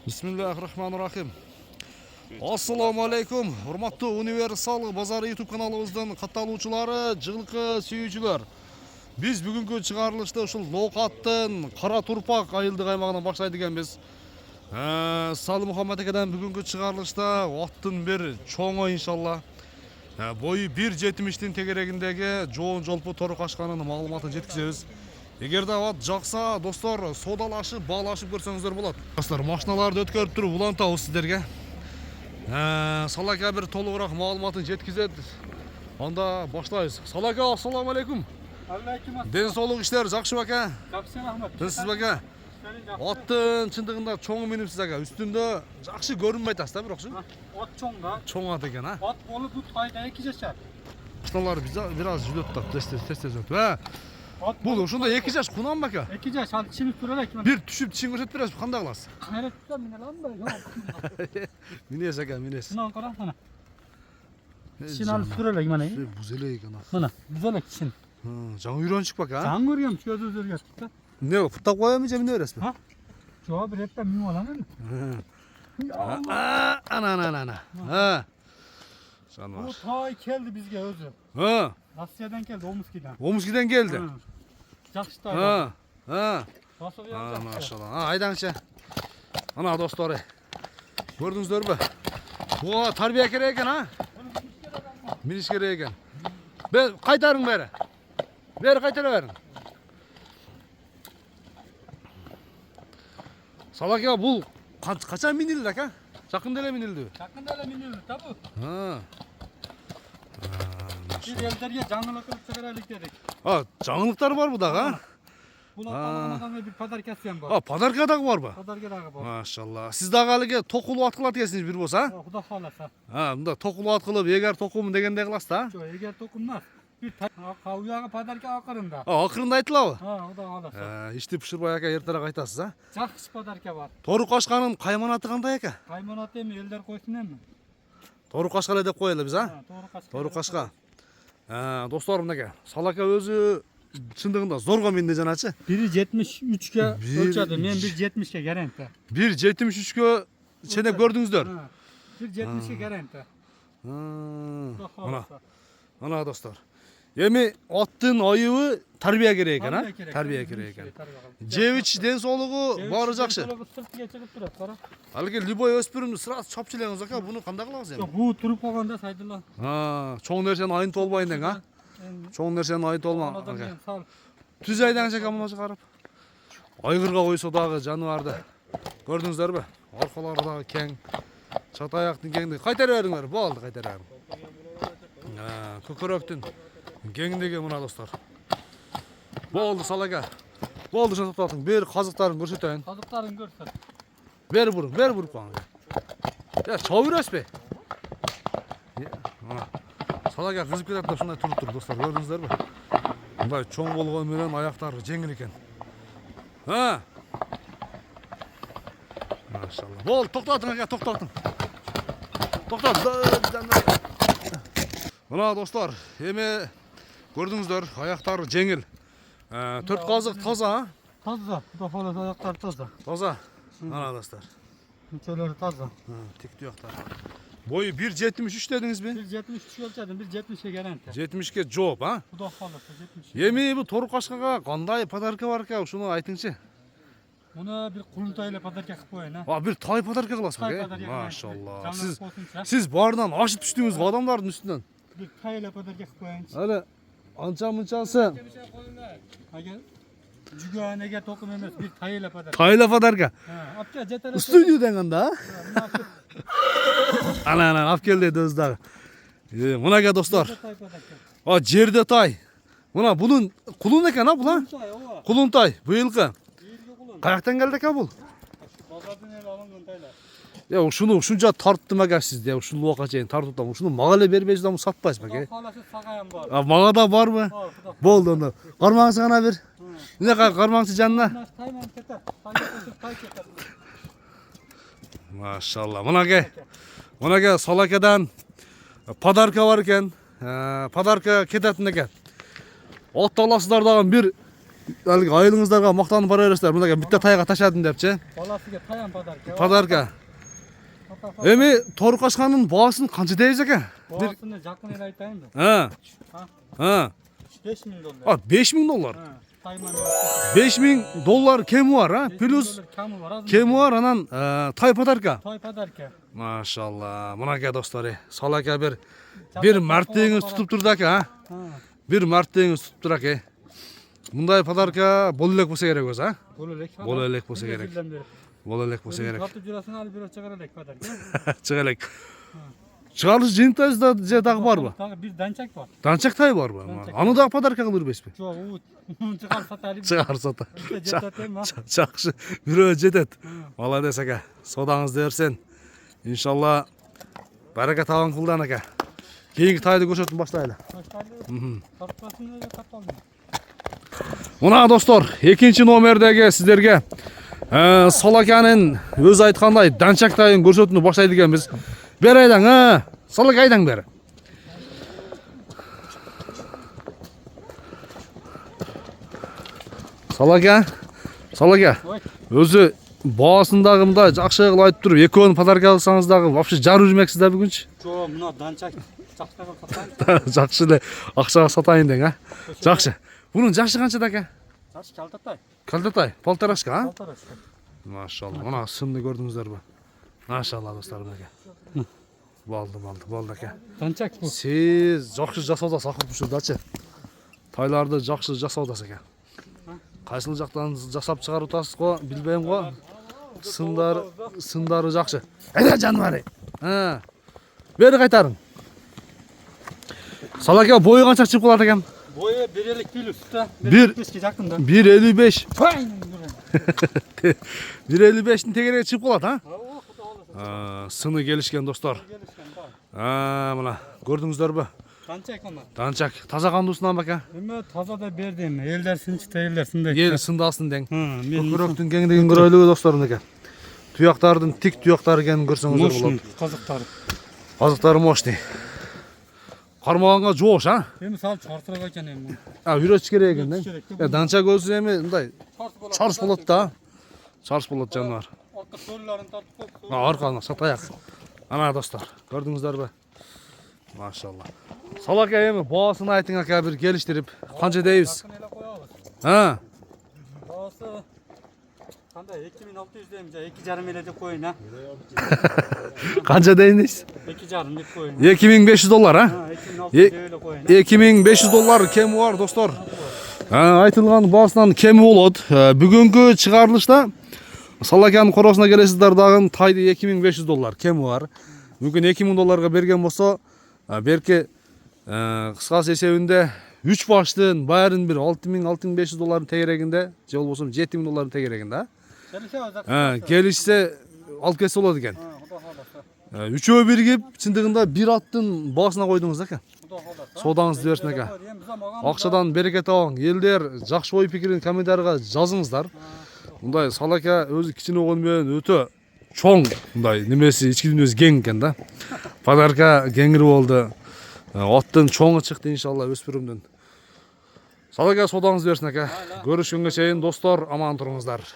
Bismillahirrahmanirrahim. Assalamu alaikum. Hurmatlı Universal Bazarı YouTube kanalımızdan katılımcıları, жылкы сүйүүчүлөр. Biz bugünkü çıkarılışta ушул Ноокаттын Кара Турпак айылдык аймагынан баштайт экенбиz. Салы Мухаммад экеден бүгүнкү чыгарылышта аттын бир чоңу иншалла. Boyu 1.70'tin tegerегиндеги жоон жолпу тору качканын маалыматын жеткизебиз. Эгерде ат жакса, достор, содалашып, баалашып көрсөңүздөр болот. Достор, машиналарды өткөрүп туруп улантабыз сиздерге. Салака бир толугураак маалыматын жеткизет. Анда баштайбыз. Салака, ассаламу алейкум. Ден соолук иштер жакшы бака? Жакшы, рахмат. Тынчсыз бака? Аттын чындыгында чоңу минипсиз ака. Үстүндө жакшы көрүнбөй атасыз да бирокчу. Ат чоң да. Чоң ат экен, а? Ат болуп бут айда 2 жашар. Машиналар бир аз жүрөт да, тез өтөт. Бул ошондо 2 жаш кунам бака. 2 жаш ал чимип тура элек. Бир түшүп тишин көрсөтүп бересиз, кандай кыласыз? Кайра tutsa mine lan da. Минес ака, минес. Мына кара мына. Тишин алып тура элек мына. Буз эле экен. Мына, буз элек тишин. Жаңы үйрөнчүк бака, а? Жаңы көргөм, көзү өзгөргөт да. Не, футтап коёмун же мине бересизби? Ha? Жоо, бир эптен минип алам. Ана. Ha. Bu Жанбар. tay keldi bizge özü. Ha. Rusya'dan geldi, Omski'den. Омскиден келди. Жақсы tay. Ha. Ha. Nasıl yapacak? Машалла. Айдаңчы. Ана достору. Көрдүңүздөрбү? Буга тарбия керек экен, а? Миниш керек экен. Кайтарың бери. Бери кайтара бериң. Салака, бул качан минилди ака? Жакында эле минилдиби? Жақында эле минилди да бу. Ha. Biz ellerge жаңылык кылып чыгаралык дедик. Жаңылыктар бар бу дагы, Бул аталган bir подаркасы бар. Подарка дагы барбы? Подарка дагы бар. Машалла. Сиз дагы алыгы токулуу ат кылат экенсиз бир болсо, Куда халаса. мында токулуу ат кылып, эгер токумун дегендей кыласыз да? Жо, эгер токумас. Bir уяга подарка акырында. Акырында айтылабы? Куда халаса. Ишти бышырбай ака эртерээк айтасыз, а? Жақсы подарка бар. Тору качканын кайманаты кандай ака? Кайманат эми элдер койсун эми. Тору качка эле деп коелу биз, а? Тору качка. Достор, мынакей, Салака өзү чындыгында зорго минди жаначы. 1.73'ке ölçedi. Men 1.70'ke garanti. 1.73'kө ченеп көрдүңүздөр. 1.70'ke garanti. Ана достор. Эми аттын айыбы тарбия керек экен, а? Тарбия керек экен. Жебич ден соолугу баары жакшы. Сыртыга чыгып турат, кара. Алыгы любой өспүрүмдү сразу чапчылаңыз ака, буну кандай кылабыз эми? Бу туруп калганда сайдыла. Чоң нерсени айынтып болбайын дең, а? Чоң нерсени айынтып болма. Түз айдаңыз ака муну чыгарып. Айгырга койсо дагы жаныбарды. Көрдүңүздөрбү? Аркалары дагы кең. Чат аяктын кеңдиги. Кайтара бериңер, болду, кайтара бериң. Көкөрөктүн кеңдиги мына достор. Болду Салака. Болду, токтотуң. Бер казыктарын көрсөтөйүн. Казыктарын көрсөт. Бер буруп коюңуз. Чабып бересизби? Салака кызып кетет да ушундай туруп тур достор, көрдүңүздөрбү? Мындай чоң болгону менен аяктары жеңил экен. Машалла. Болду, токтотуң ака, токтотуң. Токтот. Мына достор, эми көрдүңүздөр, аяктары жеңил. 4 казык таза, а? Таза. Куда халаса аяктар таза. Таза. Ана достор. Мүчөлөрү таза. Тик туяктар. Бою 1.73 дедиңизби? 1.73 ölçedi, 1.70'ke garanti. 70ке жооп, а? Куда халаса 70. Эми бу тору качкага кандай подарка бар экен, ушуну айтыңчы. Муна bir курултайлы подарка кылып коеюн, а? Бир тай подарка кыласыз Тай бе? подарка. Машалла. Сиз Сиз баарынан ашып түштүңүз го адамдардын үстүнөн. bir tayla pодарка кылып коеюн. Эле анча мынчасы Agar Juganaga to'qim emas, bir tayla pодарка. тайла подарка. Apcha jetara. Студиядан анда. Ана алып кел деди өзү дагы. Мынага достор. Жерде тай. Мына бунун кулун экен, а бул? Кулунтай, быйылкы. Каяктан келди экен бул? Базардан эле алынган тайлар. Ушуну ушунча тарттым ака сизде, ушул убакка чейин тартып атам. Ушуну мага эле бербейсиз да, сатпайсыз баке. Халасы сагайым бар. Мага да барбы? Болду анда. Кармаңызды гана бер. Эмне кармаңчы жанына? Тайман кетет. Тай кетет. Машалла. Мынага Салакадан подарка бар экен. Подарка кететин экен. Ат аласыздар дагы бир Алги айылыңыздарга мактанып бара бересиздер. Мындай битте тайга ташадым депчи. Баласыга таян подарка. Подарка. Эми торкашканын баасын канча дейбиз экен? Баласыны жакын эле айтайын да. Ha. 5000 доллар. А, 5000 доллар. Тайман. 5000 доллар кеми бар, а? Плюс кеми бар, анан тай подарка. Той подарка. Машалла. Мынакей достор, Салака бир мартеңиз тутуп турду аке, а? Бир мартеңиз тутуп тур аке. Мындай подарка боло элек болсо керек өзү, а? Боло элек болсо керек. Боло элек болсо керек. Катып жүрөсүң ал бирөө чыгара элек подарка. Чыга элек. Чыгарылыш жыйынтайыбызда же дагы барбы? Дагы бир данчак бар. Данчак тай барбы? Аны дагы подарка кылып бербесизби? Жок, у чыгар сатайлы. Чыгар сата. Жетет эми. Жакшы. Бирөө жетет. Молодец ака. Содаңызды берсин. Иншалла барака табан кылдан ака. Кийинки тайды көрсөтүп баштайлы. Тартпасын эле каталды. Мына достор, экинчи номердеги сиздерге Салаканын өзү айткандай данчак тайын көрсөтүүнү баштайт экенбиз. Бер айдаң, Салака айдаң бери. Салака, өзү баасындагы мындай жакшы кылып айтып туруп, экөөнү подарка алсаңыз дагы вообще жарып жүрмөксүз да бүгүнчү. Жок, мына данчак жакшыга сатайын. Жакшы эле акчага сатайын дең, а? Жакшы. Бунун жашы канчада ака? Жашы калтатай. Калтатай, полторашка, а? Полторашка. Машалла. Мына сымды көрдүңүздөрбү? Машалла достор ака. Болду ака. Данчак бу. Сиз жакшы жасоодасыз акыркучудачы. Тайларды жакшы жасоодасыз экен. Кайсыл жактан жасап чыгарып атасыз го, билбейм го. Сындары жакшы. Айда жаныбары. Бери кайтарың. Салака бою канча чыгып калат экен? Бою 1.50 плюс да. 1.55 жакын да. 1.55. 1.55'tin тегереге чыгып калат, а? Сыны келишкен достор. Мына көрдүңүздөрбү? Данчак ана. Данчак таза кандуусунан бака? Эме таза да бердим. Элдер сынчыта, элдер сындай. Ел сындасын дең. Көкүрөктүн кеңдигин көрөлүбү досторум экен. Туяктардын тик туяктары экенин көрсөңүздөр болот. Казыктары. Казыктары мощный. Кармаганга жоош, а? Эми сал чартырак экен эми. Үйрөтүш керек экен да. Данчак өзү эми мындай чарж болот да. Чарж болот жаныбар. Арка сооларын тартып коюп. Арканы сатаяк. Ана достор, көрдүңүздөрбү? Машалла. Салака эми баасын айтың ака бир келиштирип, канча дейбиз? Баасы кандай 2600 дейм, 2,5 эле деп коюйн, а? Канча дейин дейсиз? 2,5 деп коюн. 2500 доллар, а? 2600 деп эле коюн. 2500 доллар кеми бар достор. Айтылган баасынан кеми болот. Бүгүнкү чыгарылышта Салаканын коросуна келесиздер дагы тайды 2500 доллар кеми бар. Мүмкүн 2000 долларга берген болсо, берки кыскасы эсебинде 3 баштын баарын бир 6000-6500 доллардын тегерегинде, же болбосо 7000 доллардын тегерегинде. Келишсе алып кетсе болот экен. Үчөө биригип, чындыгында бир аттын баасына койдуңуз экен. Содаңызды берсин экен. Акчадан береке табың. Элдер жакшы ой пикирин комментарийга жазыңыздар. Мындай Салака өзү кичине болгону менен өтө чоң мындай немеси ички дүйнөсү кең экен да. Подарка кеңири болду. Аттын чоңу чыкты иншалла өспүрүмдүн. Салака содаңызды берсин ака. Көрүшкөнгө чейин достор, аман туруңуздар.